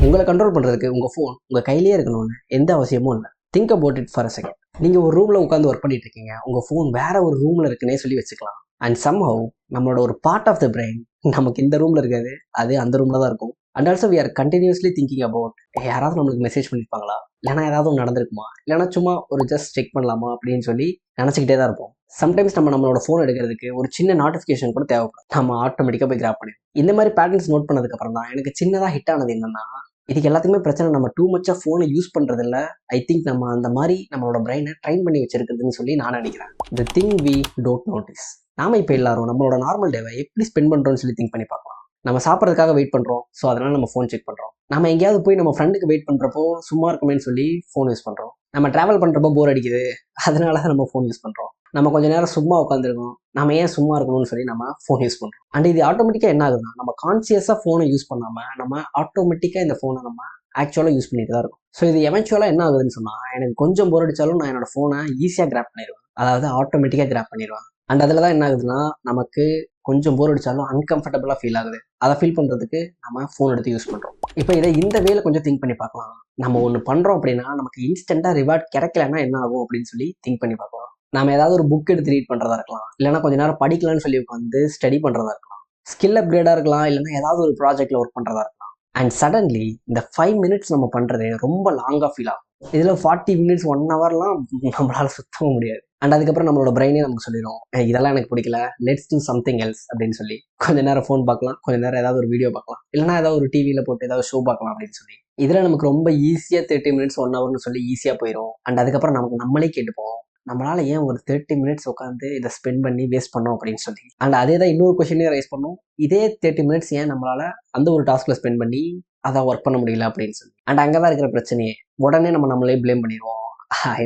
உங்களை கண்ட்ரோல் பண்ணுறதுக்கு உங்கள் ஃபோன் உங்கள் கையிலேயே இருக்கணும்னு எந்த அவசியமும் இல்லை. Think about it for a second. நீங்கள் ஒரு ரூமில் உட்காந்து ஒர்க் பண்ணிட்டு இருக்கீங்க, உங்கள் ஃபோன் வேற ஒரு ரூமில் இருக்குன்னே சொல்லி வச்சுக்கலாம். அண்ட் சம்ஹவ் நம்மளோட ஒரு பார்ட் ஆஃப் த பிரெயின் நமக்கு இந்த ரூமில் இருக்காது, அது அந்த ரூமில் தான் இருக்கும். And also we are continuously thinking about யாராவது நம்மளுக்கு மெசேஜ் பண்ணியிருப்பாங்களா, இல்லைனா ஏதாவது ஒன்று நடந்திருக்குமா, இல்லைனா சும்மா ஒரு ஜஸ்ட் செக் பண்ணலாமா அப்படின்னு சொல்லி நினச்சிக்கிட்டே தான் இருப்போம். சம்டைம்ஸ் நம்மளோட ஃபோன் எடுக்கிறதுக்கு ஒரு சின்ன நோட்டிஃபிகேஷன் கூட தேவைப்படும், நம்ம ஆட்டோமேட்டிக்காக போய் கிராப் பண்ணிடுவோம். இந்த மாதிரி பேட்டர்ன்ஸ் நோட் பண்ணதுக்கப்புறம் தான் எனக்கு சின்னதாக ஹிட் ஆனது என்னன்னா, இதுக்கு எல்லாத்துக்குமே பிரச்சனை நம்ம டூ மச்சாக ஃபோனை யூஸ் பண்ணுறது இல்லை. ஐ திங்க் நம்ம அந்த மாதிரி நம்மளோட பிரெயினை ட்ரைன் பண்ணி வச்சிருக்குதுன்னு சொல்லி நான் நினைக்கிறேன். The thing we don't notice. நாம இப்போ எல்லாரும் நம்மளோட நார்மல் டேவை எப்படி ஸ்பெண்ட் பண்ணுறோம்னு சொல்லி திங்க் பண்ணி பார்க்கலாம். நம்ம சாப்பிட்றதுக்காக வெயிட் பண்ணுறோம், ஸோ அதனால நம்ம ஃபோன் செக் பண்ணுறோம். நம்ம எங்கேயாவது போய் நம்ம ஃப்ரெண்டுக்கு வெயிட் பண்ணுறப்போ சும்மா இருக்குமேன்னு சொல்லி ஃபோன் யூஸ் பண்ணுறோம். நம்ம ட்ராவல் பண்ணுறப்போ போர் அடிக்குது, அதனால தான் நம்ம ஃபோன் யூஸ் பண்ணுறோம். நம்ம கொஞ்சம் நேரம் சும்மா உட்காந்துருக்கோம், நம்ம ஏன் சும்மா இருக்கணும்னு சொல்லி நம்ம ஃபோன் யூஸ் பண்ணுறோம். அண்ட் இது ஆட்டோமேட்டிக்காக என்ன ஆகுதுன்னா, நம்ம கான்சியஸாக ஃபோனை யூஸ் பண்ணாமல் நம்ம ஆட்டோமேட்டிக்காக இந்த ஃபோனை நம்ம ஆக்சுவலாக யூஸ் பண்ணிட்டு தான் இருக்கும். ஸோ இது எவென்ச்சுவலாக என்ன ஆகுதுன்னு சொன்னால், எனக்கு கொஞ்சம் போர் அடித்தாலும் நான் என்னோட ஃபோனை ஈஸியாக கிராப் பண்ணிடுவேன், அதாவது ஆட்டோமேட்டிக்காக கிராப் பண்ணிடுவேன். அண்ட் அதில் தான் என்ன ஆகுதுன்னா, நமக்கு கொஞ்சம் போர் அடித்தாலும் அன்கம்ஃபர்டபுளாக ஃபீல் ஆகுது. அதை ஃபீல் பண்ணுறதுக்கு நம்ம ஃபோன் எடுத்து யூஸ் பண்ணுறோம். இப்போ இதை இந்த வேலை கொஞ்சம் திங்க் பண்ணி பார்க்கலாம். நம்ம ஒன்று பண்ணுறோம் அப்படின்னா நமக்கு இன்ஸ்டண்ட்டாக ரிவார்ட் கிடைக்கலன்னா என்ன ஆகும் அப்படின்னு சொல்லி திங்க் பண்ணி பார்க்கலாம். நம்ம ஏதாவது ஒரு புக் எடுத்து ரீட் பண்ணுறதா இருக்கலாம், இல்லைனா கொஞ்சம் நேரம் படிக்கலாம்னு சொல்லி உட்காந்து ஸ்டடி பண்ணுறதா இருக்கலாம், ஸ்கில் அப்கிரேடாக இருக்கலாம், இல்லைனா ஏதாவது ஒரு ப்ராஜெக்டில் ஒர்க் பண்ணுறதா இருக்கலாம். அண்ட் சடன்லி இந்த 5 மினிட்ஸ் நம்ம பண்ணுறது ரொம்ப லாங்காக ஃபீல் ஆகும். இதில் 40 மினிட்ஸ் 1 ஹவர்லாம் நம்மளால் சுத்தமாக முடியாது. அண்ட் அதுக்கப்புறம் நம்மளோட பிரெயினே நமக்கு சொல்லிடும், இதெல்லாம் எனக்கு பிடிக்கல, லெட்ஸ் டூ சம்திங் எல்ஸ் அப்படின்னு சொல்லி கொஞ்சம் நேரம் ஃபோன் பார்க்கலாம், கொஞ்சம் நேரம் ஏதாவது ஒரு வீடியோ பார்க்கலாம், இல்லைனா ஏதாவது ஒரு டிவியில் போட்டு ஏதாவது ஷோ பார்க்கலாம் அப்படின்னு சொல்லி. இதில் நமக்கு ரொம்ப ஈஸியாக 30 மினிட்ஸ் 1 ஹவர்னு சொல்லி ஈஸியாக போயிடும். அண்ட் அதுக்கப்புறம் நமக்கு நம்மளே கேட்டுப்போம், நம்மளால ஏன் ஒரு 30 மினிட்ஸ் உட்காந்து இதை ஸ்பெண்ட் பண்ணி வேஸ்ட் பண்ணோம் அப்படின்னு சொல்லி. அண்ட் அதே தான் இன்னொரு கொஸ்டினே ரைஸ் பண்ணோம், இதே 30 மினிட்ஸ் ஏன் நம்மளால அந்த ஒரு டாஸ்கில் ஸ்பெண்ட் பண்ணி அதை ஒர்க் பண்ண முடியல அப்படின்னு சொல்லி. அண்ட் அங்கே தான் இருக்கிற பிரச்சனையே. உடனே நம்மளே ப்ளேம் பண்ணிடுவோம்,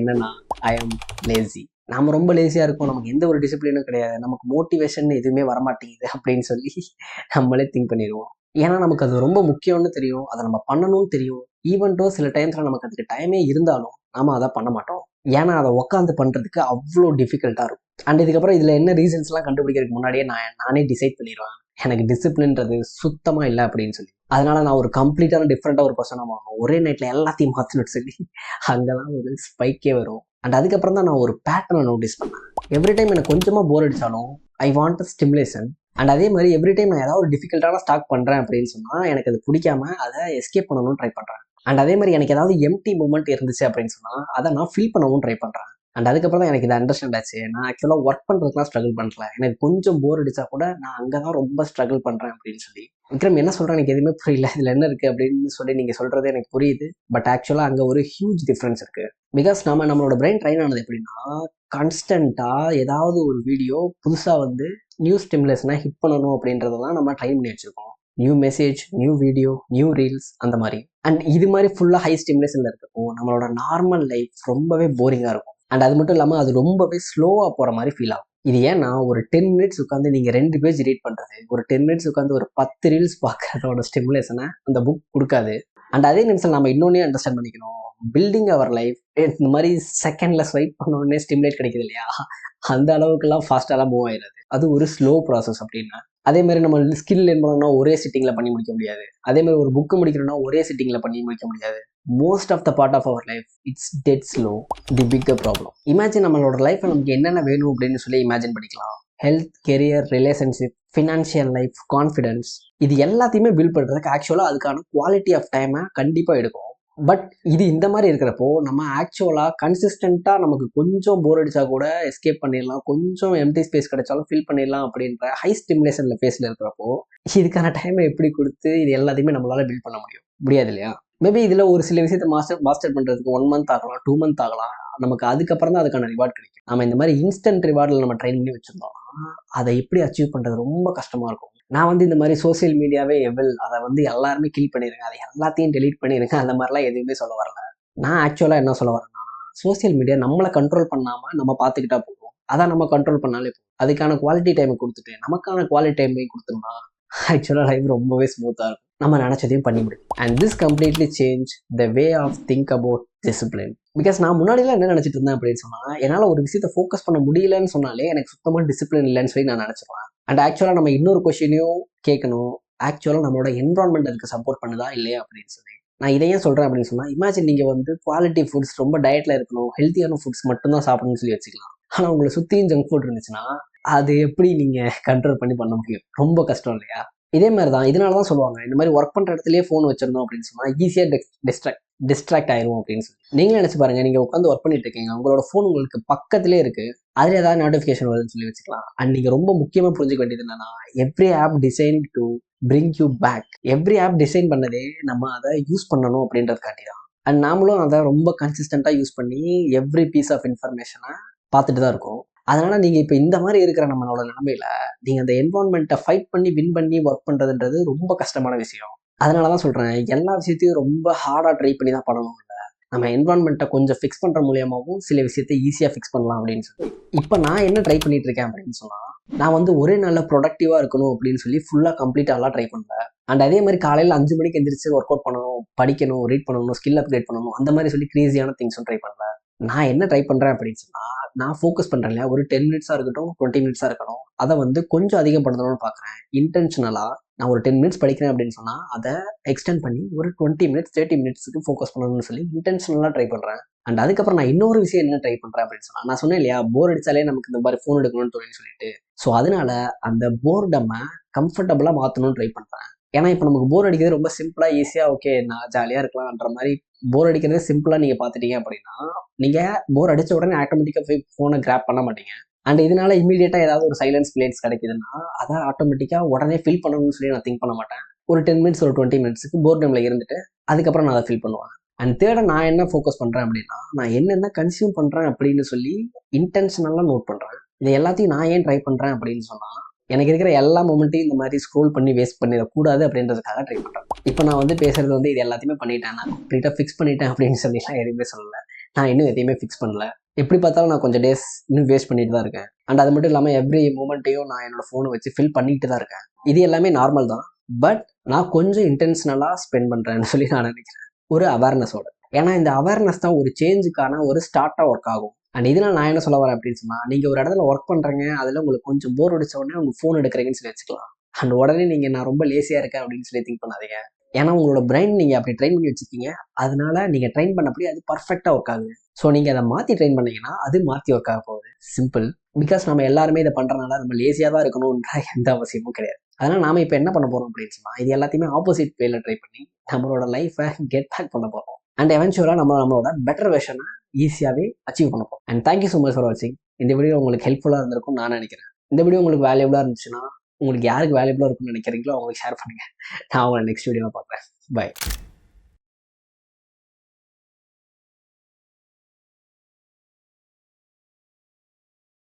என்னன்னா ஐ ஆம் லேசி, நம்ம ரொம்ப லேசியாக இருக்கோம், நமக்கு எந்த ஒரு டிசிப்ளினும் கிடையாது, நமக்கு மோட்டிவேஷன் எதுவுமே வரமாட்டேங்குது அப்படின்னு சொல்லி நம்மளே திங்க் பண்ணிடுவோம். ஏன்னா நமக்கு அது ரொம்ப முக்கியம்னு தெரியும், அதை நம்ம பண்ணணும்னு தெரியும். ஈவன்டோ சில டைம்ஸில் நமக்கு அதுக்கு டைமே இருந்தாலும் நாம அதை பண்ண மாட்டோம், ஏன்னா அதை உட்காந்து பண்ணுறதுக்கு அவ்வளோ டிஃபிகல்ட்டாக இருக்கும். அண்ட் இதுக்கப்புறம் இதில் என்ன ரீசன்ஸ்லாம் கண்டுபிடிக்கிறதுக்கு முன்னாடியே நானே டிசைட் பண்ணிடுவேன், எனக்கு டிசிப்ளின்றது சுத்தமாக இல்லை அப்படின்னு சொல்லி. அதனால நான் ஒரு கம்ப்ளீட்டான டிஃப்ரெண்ட்டாக ஒரு பர்சனாக மாறும், ஒரே நைட்டில் எல்லாத்தையும் மாற்றணும்னு சொல்லி அங்கெல்லாம் ஒரு ஸ்பைக்கே வரும். அண்ட் அதுக்கப்புறம் தான் நான் ஒரு பேட்டர்னை நோட்டீஸ் பண்ணேன். எவ்ரி டைம் எனக்கு கொஞ்சமாக போர் அடித்தாலும் I want a stimulation. And அதே மாதிரி எவ்ரி டைம் நான் ஏதாவது ஒரு டிஃபிகல்ட்டான ஸ்டார்ட் பண்ணுறேன் அப்படின்னு சொன்னால் எனக்கு அது பிடிக்காம அதை எஸ்கேப் பண்ணணும்னு ட்ரை பண்ணுறேன். அண்ட் அதே மாதிரி எனக்கு ஏதாவது எம்டி மூமெண்ட் இருந்துச்சு அப்படின்னு சொன்னால் அதை நான் ஃபில் பண்ணவும் ட்ரை பண்ணுறேன். அண்ட் அதுக்கப்புறம் தான் எனக்கு இதை அண்டர்ஸ்டாண்ட் ஆச்சு, நான் ஆக்சுவலாக ஒர்க் பண்ணுறதுக்குலாம் ஸ்ட்ரகிள் பண்ணல, எனக்கு கொஞ்சம் போர் அடித்தா கூட நான் அங்கே தான் ரொம்ப ஸ்ட்ரகிள் பண்ணுறேன் அப்படின்னு சொல்லி. விக்ரம் என்ன சொல்கிறேன் எனக்கு எதுவுமே புரியல, இதில் என்ன இருக்குது அப்படின்னு சொல்லி நீங்கள் சொல்கிறது எனக்கு புரியுது. பட் ஆக்சுவலாக அங்கே ஒரு ஹியூஜ் டிஃப்ரென்ஸ் இருக்குது. பிகாஸ் நம்மளோட பிரெயின் ட்ரைன் ஆனது எப்படின்னா, கான்ஸ்டண்ட்டாக ஏதாவது ஒரு வீடியோ புதுசாக வந்து நியூ ஸ்டிமுலேஷனாக ஹிட் பண்ணணும் அப்படின்றதெல்லாம் நம்ம ட்ரைன் பண்ணி வச்சுருக்கோம். New message, new video, new reels, அந்த மாதிரி. அண்ட் இது மாதிரி ஃபுல்லாக ஹை ஸ்டிமுலேஷனில் இருக்கப்போ நம்மளோட நார்மல் லைஃப் ரொம்பவே போரிங்காக இருக்கும். அண்ட் அது மட்டும் இல்லாமல் அது ரொம்பவே ஸ்லோவாக போகிற மாதிரி ஃபீல் ஆகும். இது ஏன்னா ஒரு 10 மினிட்ஸ் உட்காந்து நீங்கள் 2 பேஜ் ரீட் பண்ணுறது, ஒரு 10 மினிட்ஸ் உட்காந்து ஒரு 10 ரீல்ஸ் பார்க்குறதோட ஸ்டிமுலேஷனை அந்த புக் கொடுக்காது. அண்ட் அதே நிமிஷம் நம்ம இன்னொன்னே அண்டர்ஸ்டாண்ட் பண்ணிக்கணும், பில்டிங் அவர் லைஃப் இந்த மாதிரி செகண்டில் ஸ்வைப் பண்ணோடனே ஸ்டிமுலேட் கிடைக்குது இல்லையா, அந்த அளவுக்குலாம் ஃபாஸ்ட்டாலாம் மூவ் ஆயிடுது. அது ஒரு ஸ்லோ ப்ராசஸ் அப்படின்னா. அதே மாதிரி நம்ம ஸ்கில் லேர்ன் பண்ணோம்னா ஒரே சிட்டிங்கில் பண்ணி முடிக்க முடியாது. அதே மாதிரி ஒரு புக்கு முடிக்கணும்னா ஒரே சிட்டிங்கில் பண்ணி முடிக்க முடியாது. Most of the part of our life it's dead slow. The bigger problem. Imagine நம்மளோட லைஃப்பில் நமக்கு என்னென்ன வேணும் அப்படின்னு சொல்லி இமேஜின் பண்ணிக்கலாம். Health, career, relationship, financial life, confidence, இது எல்லாத்தையுமே பில்ட் பண்ணுறதுக்கு ஆக்சுவலாக அதுக்கான குவாலிட்டி ஆஃப் டைமை கண்டிப்பாக எடுக்கும். பட் இது இந்த மாதிரி இருக்கிறப்போ நம்ம ஆக்சுவலாக கன்சிஸ்டண்ட்டாக நமக்கு கொஞ்சம் போர் அடித்தா கூட எஸ்கேப் பண்ணிடலாம், கொஞ்சம் எம்டி ஸ்பேஸ் கிடைச்சாலும் ஃபில் பண்ணிடலாம் அப்படின்ற ஹை ஸ்டிமுலேஷனில் ஃபேஸில் இருக்கிறப்போ இதுக்கான டைமை எப்படி கொடுத்து இது எல்லாத்தையுமே நம்மளால் பில்ட் பண்ண முடியாது இல்லையா. மேபி இதில் ஒரு சில விஷயத்தை மாஸ்டர் பண்ணுறதுக்கு 1 மந்த் ஆகலாம், 2 மந்த் ஆகலாம், நமக்கு அதுக்கப்புறம் தான் அதுக்கான ரிவார்ட் கிடைக்கும். நம்ம இந்த மாதிரி இன்ஸ்டன்ட் ரிவார்டில் நம்ம ட்ரைன் பண்ணி வச்சுருந்தோம்னா அதை எப்படி அச்சீவ் பண்ணுறது ரொம்ப கஷ்டமாக இருக்கும். நான் இந்த மாதிரி சோசியல் மீடியாவே அதை எல்லாருமே கில் பண்ணிடுங்க, அதை எல்லாத்தையும் டெலீட் பண்ணிடுங்க, அந்த மாதிரிலாம் எதுவுமே சொல்ல வரல. நான் ஆக்சுவலாக என்ன சொல்ல வரேன்னா, சோசியல் மீடியா நம்மளை கண்ட்ரோல் பண்ணாமல் நம்ம பார்த்துக்கிட்டா போதும், அதான் நம்ம கண்ட்ரோல் பண்ணாலே போதும். அதுக்கான குவாலிட்டி டைமை கொடுத்துட்டு நமக்கான குவாலிட்டி டைமை கொடுத்தோம்னா ஆக்சுவலாக லைஃப் ரொம்பவே ஸ்மூத்தாக இருக்கும், நம்ம நினச்சதையும் பண்ணி முடியும். And this completely change the way of think about discipline. Because நான் முன்னாடிலாம் என்ன நினச்சிட்டு இருந்தேன் அப்படின்னு சொன்னால், என்னால் ஒரு விஷயத்தை ஃபோக்கஸ் பண்ண முடியலன்னு சொன்னாலே எனக்கு சுத்தமாக டிசிப்ளின் இல்லைன்னு சொல்லி நான் நினச்சிருவேன். அண்ட் ஆக்சுவலாக நம்ம இன்னொரு கொஸ்டினையும் கேட்கணும், ஆக்சுவலாக நம்மளோட என்விரான்மெண்ட் அதுக்கு சப்போர்ட் பண்ணுதா இல்லையா அப்படின்னு சொல்லி. நான் இதை ஏன் சொல்கிறேன் அப்படின்னு சொன்னால், இமேஜின் நீங்கள் வந்து குவாலிட்டி ஃபுட்ஸ் ரொம்ப டயட்டில் இருக்கணும், ஹெல்த்தியான ஃபுட்ஸ் மட்டும் தான் சாப்பிடணும்னு சொல்லி வச்சுக்கலாம். ஆனால் உங்களை சுற்றியும் ஜங்க் ஃபுட் இருந்துச்சுன்னா அது எப்படி நீங்கள் கண்ட்ரோல் பண்ண முடியும்? ரொம்ப கஷ்டம் இல்லையா? இதே மாதிரி தான், இதனால தான் சொல்லுவாங்க, இந்த மாதிரி ஒர்க் பண்ணுற இடத்துலயே ஃபோன் வச்சிருந்தோம் அப்படின்னு சொன்னால் ஈஸியாக டிஸ்ட்ராக்ட் ஆயிரும் அப்படின்னு சொல்லி. நீங்களே நினச்சி பாருங்கள், நீங்கள் உட்காந்து ஒர்க் பண்ணிட்டு இருக்கீங்க, உங்களோட ஃபோன் உங்களுக்கு பக்கத்திலே இருக்குது, அதில் ஏதாவது நோட்டிஃபிகேஷன் வருதுன்னு சொல்லி வச்சுக்கலாம். அண்ட் நீங்கள் ரொம்ப முக்கியமாக புரிஞ்சுக்க வேண்டியது என்னன்னா, every app design to bring you back. Every app design பண்ணதே நம்ம அதை யூஸ் பண்ணணும் அப்படின்றதுக்காண்டி தான். அண்ட் நாமளும் அதை ரொம்ப கன்சிஸ்டண்ட்டாக யூஸ் பண்ணி எவ்ரி பீஸ் ஆஃப் இன்ஃபர்மேஷனை பார்த்துட்டு தான் இருக்கோம். அதனால நீங்க இப்ப இந்த மாதிரி இருக்கிற நம்மளோட நிலைமையில நீங்க அந்த என்வாரன்மெண்ட்டை ஃபைட் பண்ணி வின் பண்ணி ஒர்க் பண்றதுன்றது ரொம்ப கஷ்டமான விஷயம். அதனால தான் சொல்றேன், எல்லா விஷயத்தையும் ரொம்ப ஹார்டா ட்ரை பண்ணி தான் பண்ணணும் இல்ல. நம்ம என்வாரன்மெண்ட்டை கொஞ்சம் ஃபிக்ஸ் பண்ற மூலியமாவும் சில விஷயத்தை ஈஸியா ஃபிக்ஸ் பண்ணலாம் அப்படின்னு சொல்லி. இப்போ நான் என்ன ட்ரை பண்ணிட்டு இருக்கேன் அப்படின்னு சொன்னா, நான் வந்து ஒரே நாள்ல ப்ரொடக்டிவா இருக்கணும் அப்படின்னு சொல்லி ஃபுல்லா கம்ப்ளீட்டாலாம் ட்ரை பண்ணல. அண்ட் அதே மாதிரி காலையில் 5 மணிக்கு எந்திரிச்சு ஒர்க் அவுட் பண்ணணும், படிக்கணும், ரீட் பண்ணணும், ஸ்கில் அப்கிரேட் பண்ணணும், அந்த மாதிரி சொல்லி கிரேசியான திங்ஸும் ட்ரை பண்ணல. நான் என்ன ட்ரை பண்றேன் அப்படின்னு சொன்னா, நான் ஃபோக்கஸ் பண்றேன் இல்லையா, ஒரு 10 மினிட்ஸா இருக்கட்டும், 20 மினிட்ஸா இருக்கணும், அதை வந்து கொஞ்சம் அதிகப்படுத்தணும்னு பார்க்குறேன். இன்டென்ஷனலா நான் ஒரு 10 மினிட்ஸ் படிக்கிறேன் அப்படின்னு சொன்னா அதை எக்ஸ்டெண்ட் பண்ணி ஒரு 20 மினிட்ஸ் 30 மினிட்ஸுக்கு ஃபோக்கஸ் பண்ணணும்னு சொல்லி இன்டென்ஷனலாக ட்ரை பண்றேன். அண்ட் அதுக்கப்புறம் நான் இன்னொரு விஷயம் என்ன ட்ரை பண்றேன் அப்படின்னு சொன்னா, நான் சொன்னேன் இல்லையா, போர் அடிச்சாலே நமக்கு இந்த மாதிரி ஃபோன் எடுக்கணும்னு சொல்லிட்டு. ஸோ அதனால அந்த போர்டமை கம்ஃபர்டபுளாக மாற்றணும்னு ட்ரை பண்றேன். ஏன்னா இப்போ நமக்கு போர் அடிக்கிறது ரொம்ப சிம்பிளா ஈஸியா, ஓகே நான் ஜாலியாக இருக்கலாம்ன்ற மாதிரி போர் அடிக்கிறதே சிம்பிளா நீங்க பார்த்துட்டீங்க அப்படின்னா, நீங்க போர் அடிச்ச உடனே ஆட்டோமேட்டிக்காக போய் ஃபோனை கிராப் பண்ண மாட்டீங்க. அண்ட் இதனால இமீடியட்டா ஏதாவது ஒரு சைலன்ஸ் பிளேஸ் கிடைக்குதுன்னா அதை ஆட்டோமேட்டிக்காக உடனே ஃபில் பண்ணணும்னு சொல்லி நான் திங்க் பண்ண மாட்டேன். ஒரு 10 மினிட்ஸ் ஒரு 20 மினிட்ஸுக்கு போர் டைம்ல இருந்துட்டு அதுக்கப்புறம் நான் அதை ஃபில் பண்ணுவேன். அண்ட் தேர்டாக நான் என்ன ஃபோக்கஸ் பண்றேன் அப்படின்னா, நான் என்னென்ன கன்சியூம் பண்றேன் அப்படின்னு சொல்லி இன்டென்ஷனலாக நோட் பண்றேன். இது எல்லாத்தையும் நான் ஏன் ட்ரை பண்றேன் அப்படின்னு சொன்னா, எனக்கு இருக்கிற எல்லா மொமெண்ட்டையும் இந்த மாதிரி ஸ்க்ரோல் பண்ணி வேஸ்ட் பண்ணிடக்கூடாது அப்படின்றதுக்காக ட்ரை பண்ணுறேன். இப்போ நான் வந்து பேசுறது வந்து இது எல்லாத்தையுமே பண்ணிட்டேன், நான் கம்ப்ளீட்டாக ஃபிக்ஸ் பண்ணிட்டேன் அப்படின்னு சொல்லிலாம் எதுவுமே சொல்லலை. நான் இன்னும் எதையுமே ஃபிக்ஸ் பண்ணல. எப்படி பார்த்தாலும் நான் கொஞ்சம் டேஸ் இன்னும் வேஸ்ட் பண்ணிட்டு தான் இருக்கேன். அண்ட் அது மட்டும் இல்லாமல் எவ்ரி மூமெண்ட்டையும் நான் என்னோட ஃபோனை வச்சு ஃபில் பண்ணிட்டு தான் இருக்கேன். இது எல்லாமே நார்மல் தான். பட் நான் கொஞ்சம் இன்டென்ஷனலாக ஸ்பெண்ட் பண்ணுறேன்னு சொல்லி நான் நினைக்கிறேன், ஒரு அவேர்னஸோட. ஏன்னா இந்த அவேர்னஸ் தான் ஒரு சேஞ்சுக்கான ஒரு ஸ்டார்ட்டாக ஒர்க் ஆகும். அண்ட் இதெல்லாம் நான் என்ன சொல்ல வரேன் அப்படின்னு சொன்னால், நீங்கள் ஒரு இடத்துல ஒர்க் பண்ணுறீங்க, அதில் உங்களுக்கு கொஞ்சம் போர் அடிச்ச உடனே உங்கள் ஃபோன் எடுக்கிறீங்கன்னு சொல்லி வச்சுக்கலாம். அண்ட் உடனே நீங்கள் நான் ரொம்ப லேசியாக இருக்கேன் அப்படின்னு சொல்லி திங்க் பண்ணாதீங்க. ஏன்னா உங்களோட பிரெயின் நீங்கள் அப்படி ட்ரெயின் பண்ணி வச்சுருக்கீங்க, அதனால நீங்கள் ட்ரெயின் பண்ணப்படி அது பர்ஃபெக்டாக ஒர்க் ஆகுது. ஸோ நீங்கள் அதை மாற்றி ட்ரெயின் பண்ணீங்கன்னா அது மாற்றி ஒர்க் ஆக போகுது. சிம்பிள். பிகாஸ் நம்ம எல்லாருமே இதை பண்ணுறதுனால நம்ம லேசியாக தான் இருக்கணும்ன்ற எந்த அவசியமும் கிடையாது. அதனால் நாம் இப்போ என்ன பண்ண போகிறோம் அப்படின்னு சொன்னால், இது எல்லாத்தையுமே ஆப்போசிட் வேல ட்ரை பண்ணி நம்மளோட லைஃப்பை கெட் பேக் பண்ண போகிறோம். அண்ட் எவென்ச்சுவலாக நம்மளோட பெட்டர் வெர்ஷனை ஈஸியாகவே அச்சீவ் பண்ண போகிறோம். And thank you so much for வாட்சிங். இந்த வீடியோ உங்களுக்கு ஹெல்ப்ஃபுல்லாக இருந்திருக்கும் நான் நினைக்கிறேன். இந்த வீடியோ உங்களுக்கு வேல்யூபிளாக இருந்துச்சுன்னா, உங்களுக்கு யாருக்கு வேல்யூபிளாக இருக்கும்னு நினைக்கிறீங்களோ அவங்களுக்கு ஷேர் பண்ணுங்கள். நான் உங்களை நெக்ஸ்ட் வீடியோவை பார்க்குறேன். பை.